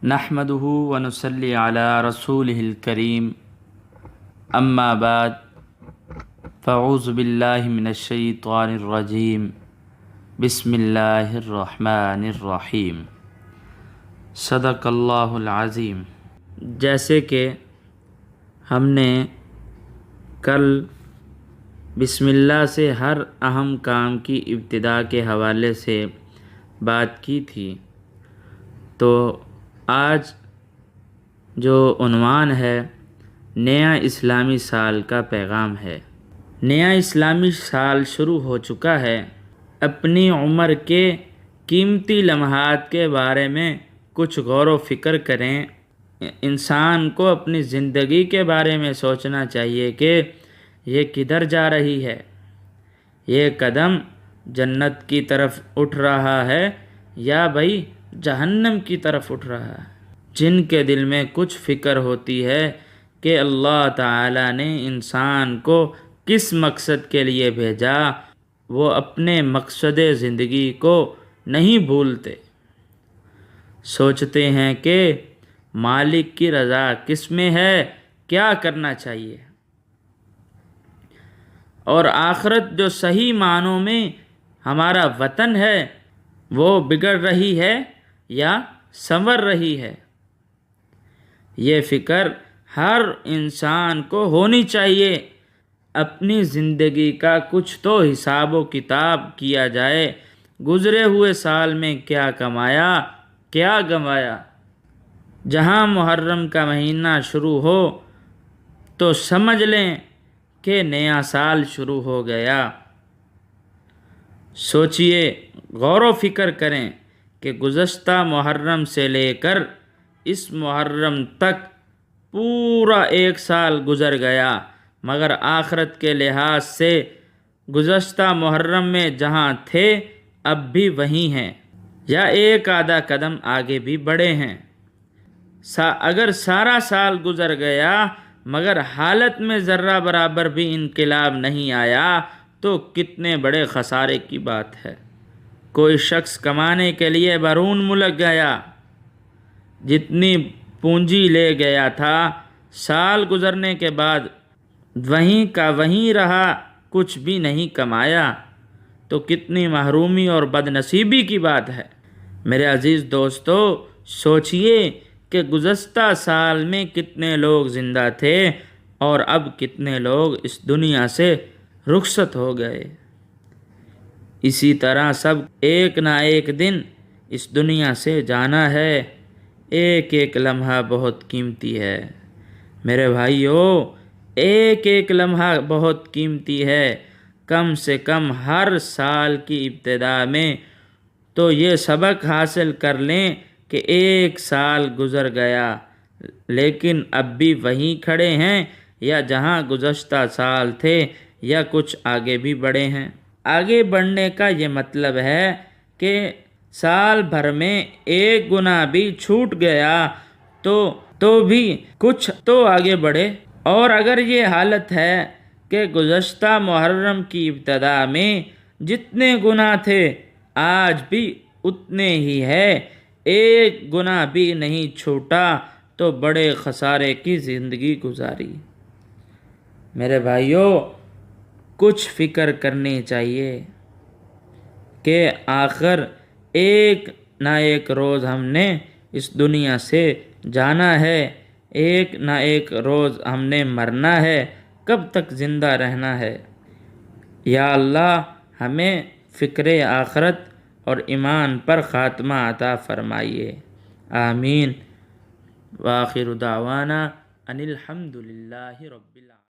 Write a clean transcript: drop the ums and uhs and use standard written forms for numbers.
نحمده ونصلي على رسوله الكريم اما بعد فاعوذ باللہ من الشیطان الرجیم بسم اللہ الرحمن الرحیم صدق اللہ العظیم۔ جیسے کہ ہم نے کل بسم اللہ سے ہر اہم کام کی ابتدا کے حوالے سے بات کی تھی، تو آج جو عنوان ہے نیا اسلامی سال کا پیغام ہے۔ نیا اسلامی سال شروع ہو چکا ہے۔ اپنی عمر کے قیمتی لمحات کے بارے میں کچھ غور و فکر کریں۔ انسان کو اپنی زندگی کے بارے میں سوچنا چاہیے کہ یہ کدھر جا رہی ہے۔ یہ قدم جنت کی طرف اٹھ رہا ہے یا بھائی جہنم کی طرف اٹھ رہا ہے؟ جن کے دل میں کچھ فکر ہوتی ہے کہ اللہ تعالیٰ نے انسان کو کس مقصد کے لیے بھیجا، وہ اپنے مقصد زندگی کو نہیں بھولتے۔ سوچتے ہیں کہ مالک کی رضا کس میں ہے، کیا کرنا چاہیے، اور آخرت جو صحیح معنوں میں ہمارا وطن ہے وہ بگڑ رہی ہے یا سنور رہی ہے۔ یہ فکر ہر انسان کو ہونی چاہیے۔ اپنی زندگی کا کچھ تو حساب و کتاب کیا جائے۔ گزرے ہوئے سال میں کیا کمایا، کیا گنوایا۔ جہاں محرم کا مہینہ شروع ہو تو سمجھ لیں کہ نیا سال شروع ہو گیا۔ سوچئے، غور و فکر کریں کہ گزشتہ محرم سے لے کر اس محرم تک پورا ایک سال گزر گیا، مگر آخرت کے لحاظ سے گزشتہ محرم میں جہاں تھے اب بھی وہیں ہیں یا ایک آدھا قدم آگے بھی بڑھے ہیں۔ اگر سارا سال گزر گیا مگر حالت میں ذرہ برابر بھی انقلاب نہیں آیا تو کتنے بڑے خسارے کی بات ہے۔ کوئی شخص کمانے کے لیے بیرون ملک گیا، جتنی پونجی لے گیا تھا، سال گزرنے کے بعد وہیں کا وہیں رہا، کچھ بھی نہیں کمایا، تو کتنی محرومی اور بد نصیبی کی بات ہے۔ میرے عزیز دوستو، سوچئے کہ گزشتہ سال میں کتنے لوگ زندہ تھے اور اب کتنے لوگ اس دنیا سے رخصت ہو گئے۔ اسی طرح سب ایک نہ ایک دن اس دنیا سے جانا ہے۔ ایک ایک لمحہ بہت قیمتی ہے میرے بھائیو، ایک ایک لمحہ بہت قیمتی ہے۔ کم سے کم ہر سال کی ابتدا میں تو یہ سبق حاصل کر لیں کہ ایک سال گزر گیا لیکن اب بھی وہیں کھڑے ہیں یا جہاں گزشتہ سال تھے یا کچھ آگے بھی بڑھے ہیں۔ آگے بڑھنے کا یہ مطلب ہے کہ سال بھر میں ایک گناہ بھی چھوٹ گیا تو بھی کچھ تو آگے بڑھے۔ اور اگر یہ حالت ہے کہ گزشتہ محرم کی ابتدا میں جتنے گناہ تھے آج بھی اتنے ہی ہے، ایک گناہ بھی نہیں چھوٹا، تو بڑے خسارے کی زندگی گزاری۔ میرے بھائیو، کچھ فکر کرنی چاہیے کہ آخر ایک نہ ایک روز ہم نے اس دنیا سے جانا ہے، ایک نہ ایک روز ہم نے مرنا ہے، کب تک زندہ رہنا ہے۔ یا اللہ ہمیں فکر آخرت اور ایمان پر خاتمہ عطا فرمائیے، آمین۔ وآخر دعوانا ان الحمد للہ رب العالمین۔